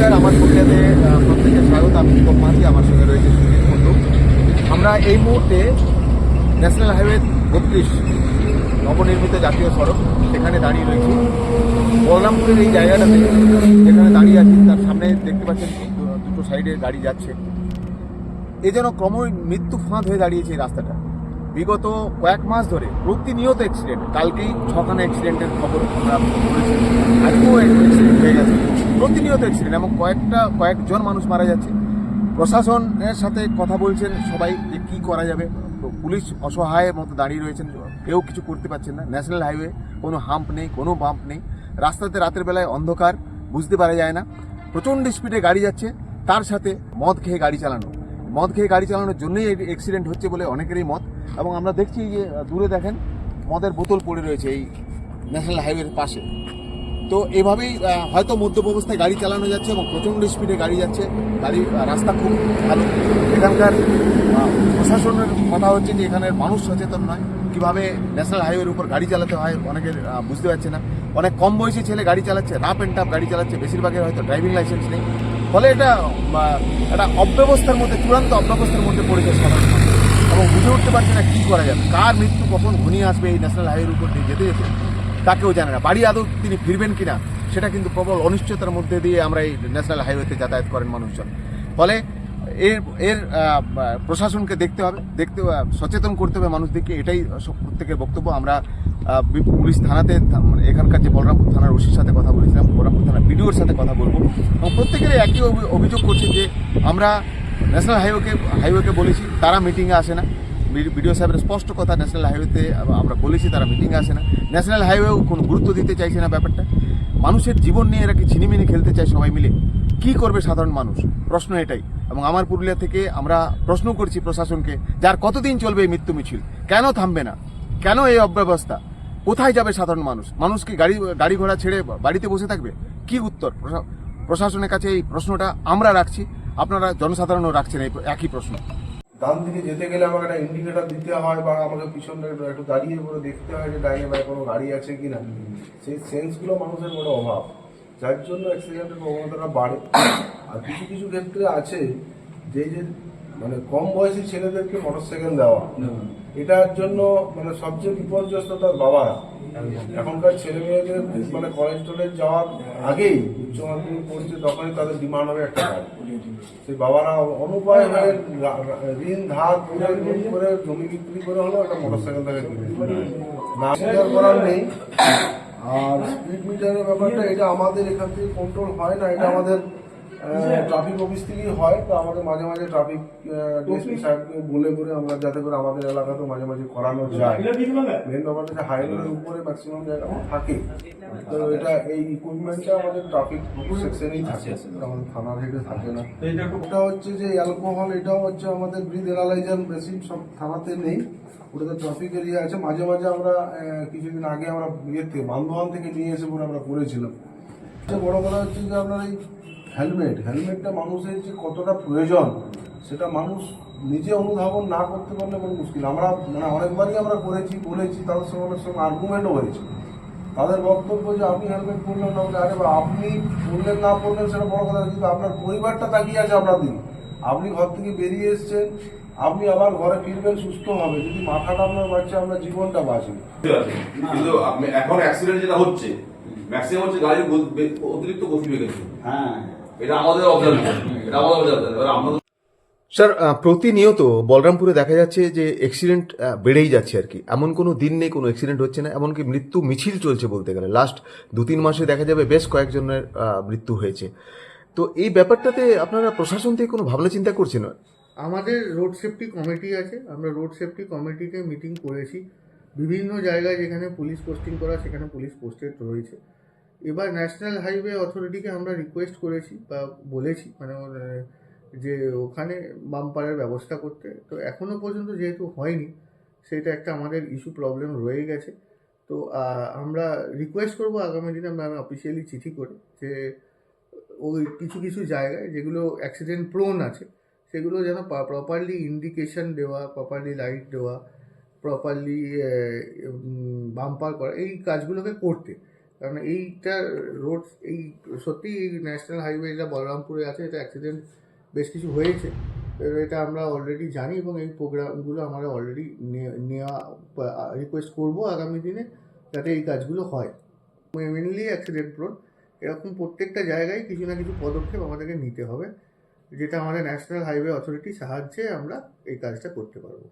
নমস্কার, আমার পুরুলিয়াতে প্রত্যেকে স্বাগত। আমি দীপক মাঝি, আমার সঙ্গে রয়েছে সুজিত কুণ্ডু। আমরা এই মুহূর্তে ন্যাশনাল হাইওয়ে 32 নবনির্মিত জাতীয় সড়ক, সেখানে দাঁড়িয়ে রয়েছি। বলরামপুরের এই জায়গাটাতে যেখানে দাঁড়িয়ে আছি, তার সামনে দেখতে পাচ্ছেন দুটো সাইডে গাড়ি যাচ্ছে। এ যেন ক্রমই মৃত্যু ফাঁদ হয়ে দাঁড়িয়েছে এই রাস্তাটা। বিগত কয়েক মাস ধরে প্রতিনিয়ত অ্যাক্সিডেন্ট। কালকেই 6খানা অ্যাক্সিডেন্টের খবর আমরা করেছি, আজকেও অ্যাক্সিডেন্ট হয়ে গেছে। প্রতিনিয়ত অ্যাক্সিডেন্ট এবং কয়েকজন মানুষ মারা যাচ্ছে। প্রশাসনের সাথে কথা বলছেন সবাই যে কী করা যাবে। পুলিশ অসহায়ের মতো দাঁড়িয়ে রয়েছেন, কেউ কিছু করতে পারছেন না। ন্যাশনাল হাইওয়ে, কোনো হাম্প নেই, কোনো বাম্প নেই। রাস্তাতে রাতের বেলায় অন্ধকার, বুঝতে পারা যায় না। প্রচণ্ড স্পিডে গাড়ি যাচ্ছে, তার সাথে মদ খেয়ে গাড়ি চালানো। মদ খেয়ে গাড়ি চালানোর জন্যই এই অ্যাক্সিডেন্ট হচ্ছে বলে অনেকেরই মত। এবং আমরা দেখছি যে দূরে দেখেন মদের বোতল পড়ে রয়েছে এই ন্যাশনাল হাইওয়ের পাশে। তো এভাবেই হয়তো মদ্যপ অবস্থায় গাড়ি চালানো যাচ্ছে এবং প্রচণ্ড স্পিডে গাড়ি যাচ্ছে। রাস্তা খুব ভালো। এখানকার প্রশাসনের কথা হচ্ছে যে এখানের মানুষ সচেতন নয়, কীভাবে ন্যাশনাল হাইওয়ের উপর গাড়ি চালাতে হয় অনেকের বুঝতে পারছে না। অনেক কম বয়সী ছেলে গাড়ি চালাচ্ছে, রাফ অ্যান্ড টাফ গাড়ি চালাচ্ছে, বেশিরভাগের হয়তো ড্রাইভিং লাইসেন্স নেই। ফলে এটা একটা অব্যবস্থার মধ্যে, চূড়ান্ত অব্যবস্থার মধ্যে পড়েছে সাধারণ মানুষ এবং বুঝে উঠতে পারছে না কী করা যাবে। কার মৃত্যু কখন ঘনিয়ে আসবে এই ন্যাশনাল হাইওয়ের উপর দিয়ে যেতে যেতে, তাকেও জানে না। বাড়ি আদৌ তিনি ফিরবেন কিনা সেটা কিন্তু প্রবল অনিশ্চয়তার মধ্যে দিয়ে আমরা এই ন্যাশনাল হাইওয়েতে যাতায়াত করেন মানুষজন। ফলে এর প্রশাসনকে সচেতন করতে হবে মানুষদেরকে, এটাই প্রত্যেকের বক্তব্য। আমরা পুলিশ থানাতে, এখানকার যে বলরামপুর থানার ওসির সাথে কথা বলেছিলাম, বলরামপুর থানার বিডিওর সাথে কথা বলবো এবং প্রত্যেকেরই একই অভিযোগ করছে যে আমরা ন্যাশনাল হাইওয়েকে বলেছি, তারা মিটিংয়ে আসে না। বিডিও সাহেবের স্পষ্ট কথা, ন্যাশনাল হাইওয়েতে আমরা বলেছি, তারা মিটিংয়ে আসে না। ন্যাশনাল হাইওয়েও কোনো গুরুত্ব দিতে চাইছে না ব্যাপারটা। মানুষের জীবন নিয়ে এরা কি ছিনিমিনি খেলতে চায় সবাই মিলে? কি করবে সাধারণ মানুষ? প্রশ্ন এটাই। এবং আমার পুরুলিয়া থেকে আমরা প্রশ্ন করছি প্রশাসনকে, যার কতদিন চলবে এই মৃত্যু মিছিল? কেন থামবে না? কেন এই অব্যবস্থা? কোথায় যাবে সাধারণ মানুষ? মানুষ কি গাড়ি ঘোড়া ছেড়ে বাড়িতে বসে থাকবে? কি উত্তর? প্রশাসনের কাছে এই প্রশ্নটা আমরা রাখছি, আপনারা জনসাধারণও রাখছেন এই একই প্রশ্ন। ডান দিকে যেতে গেলে আমাকে একটা ইন্ডিকেটর দিতে হয় বা আমাকে পিছনে একটু দাঁড়িয়ে পরে দেখতে হয় যে ডাইনে বাই কোনো গাড়ি আছে কিনা। সেই সেন্সগুলো মানুষের বড় অভাব, যার জন্য অ্যাক্সিডেন্টের প্রবণতাটা বাড়ে। আর কিছু কিছু ক্ষেত্রে আছে যে মানে কম বয়সী ছেলেদেরকে মোটরসাইকেল দেওয়া, এটার জন্য মানে সবচেয়ে বিপর্যস্ত তার বাবারা। এখনকার ছেলে মেয়েদের মানে কলেজ টলেজ যাওয়ার আগেই, উচ্চ মাধ্যমিক পড়ছে, তখনই তাদের ডিমান্ড হবে একটা গাড়ি। সেই বাবারা অনুপায় হয়ে ঋণ ধার করে জমি বিক্রি করে হলেও একটা মোটরসাইকেল তাকে কিনে না করার নেই। আর স্পিড মিটারের ব্যাপারটা, এটা আমাদের এখান থেকে কন্ট্রোল হয় না, এটা আমাদের ট্রাফিক অফিস থেকেই হয়। তো আমাদের মাঝে মাঝে ট্রাফিক ডিএসপি সাহেবকে বলে করে আমরা যাতে করে আমাদের এলাকাতেও মাঝে মাঝে করানো যায়। মেন ব্যাপারটা যে হাইওয়ের উপরে ম্যাক্সিমাম জায়গাটা থাকে, তো এটা এই ইকুইপমেন্টটা আমাদের ট্রাফিক সেকশনেই থাকে, আমাদের থানার হেডে থাকে না। এটা হচ্ছে যে অ্যালকোহল, এটাও হচ্ছে আমাদের ব্রিথ অ্যানালাইজার মেশিন সব থানাতে নেই, ওটাতে ট্রাফিক এরিয়া আছে। মাঝে মাঝে আমরা কিছুদিন আগে আমরা বান্ধবান থেকে নিয়ে এসে পরে আমরা করেছিলাম। বড় কথা হচ্ছে যে আপনার এই হেলমেটটা মানুষের যে কতটা প্রয়োজন সেটা মানুষ নিজে অনুধাবন না করতে পারলে বড় মুশকিল। আমরা মানে অনেকবারই আমরা বলেছি, তাদের সঙ্গে অনেক সময় আর্গুমেন্টও হয়েছে। তাদের বক্তব্য যে আপনি হেলমেট পরলেন না, বলে আরে বা আপনি পরলেন না পরলেন সেটা বড় কথা, কিন্তু আপনার পরিবারটা তাকিয়ে আছে আপনার দিকে। আপনি ঘর থেকে বেরিয়ে এসছেন, আপনি আবার ঘরে ফিরবেন সুস্থ হবে, যদি মাথাটা আপনার বাঁচছে আপনার জীবনটা বাঁচবে। কিন্তু এখন অ্যাক্সিডেন্ট যেটা হচ্ছে ম্যাক্সিমাম হচ্ছে গাড়ির অতিরিক্ত গতিবেগে। হ্যাঁ, এটা আমাদের অবজারভেশন। স্যার, প্রতিনিয়ত বলরামপুরে দেখা যাচ্ছে যে অ্যাক্সিডেন্ট বেড়েই যাচ্ছে আর কি। এমন কোনো দিন নেই কোনো অ্যাক্সিডেন্ট হচ্ছে না, এমনকি মৃত্যু মিছিল চলছে বলতে গেলে। লাস্ট 2-3 মাসে দেখা যাবে বেশ কয়েকজনের মৃত্যু হয়েছে। তো এই ব্যাপারটাতে আপনারা প্রশাসন থেকে কোনো ভাবনা চিন্তা করছেন? আমাদের রোড সেফটি কমিটি আছে, আমরা রোড সেফটি কমিটিতে মিটিং করেছি। বিভিন্ন জায়গায় যেখানে পুলিশ পোস্টিং করা সেখানে পুলিশ পোস্টেড রয়েছে। এবার ন্যাশনাল হাইওয়ে অথরিটিকে আমরা রিকোয়েস্ট করেছি বা বলেছি মানে যে ওখানে বাম্পারের ব্যবস্থা করতে। তো এখনও পর্যন্ত যেহেতু হয়নি, সেটা একটা আমাদের ইস্যু প্রবলেম রয়ে গেছে। তো আমরা রিকোয়েস্ট করব আগামী দিনে আমরা অফিসিয়ালি চিঠি করে যে ওই কিছু কিছু জায়গায় যেগুলো অ্যাক্সিডেন্ট প্রোন আছে সেগুলো যেন প্রপারলি ইন্ডিকেশন দেওয়া, প্রপারলি লাইট দেওয়া, প্রপারলি বাম্পার করা, এই কাজগুলোকে করতে। কারণ এইটা রোড এই সত্যি এই ন্যাশনাল হাইওয়ে যেটা বলরামপুরে আছে এটা অ্যাক্সিডেন্ট বেশ কিছু হয়েছে। তো এটা আমরা অলরেডি জানি এবং এই প্রোগ্রামগুলো আমরা অলরেডি নেওয়া রিকোয়েস্ট করবো আগামী দিনে যাতে এই কাজগুলো হয়। মেনলি অ্যাক্সিডেন্ট প্রোন এরকম প্রত্যেকটা জায়গায় কিছু না কিছু পদক্ষেপ আমাদেরকে নিতে হবে, যেটা আমাদের ন্যাশনাল হাইওয়ে অথরিটির সাহায্যে আমরা এই কাজটা করতে পারবো।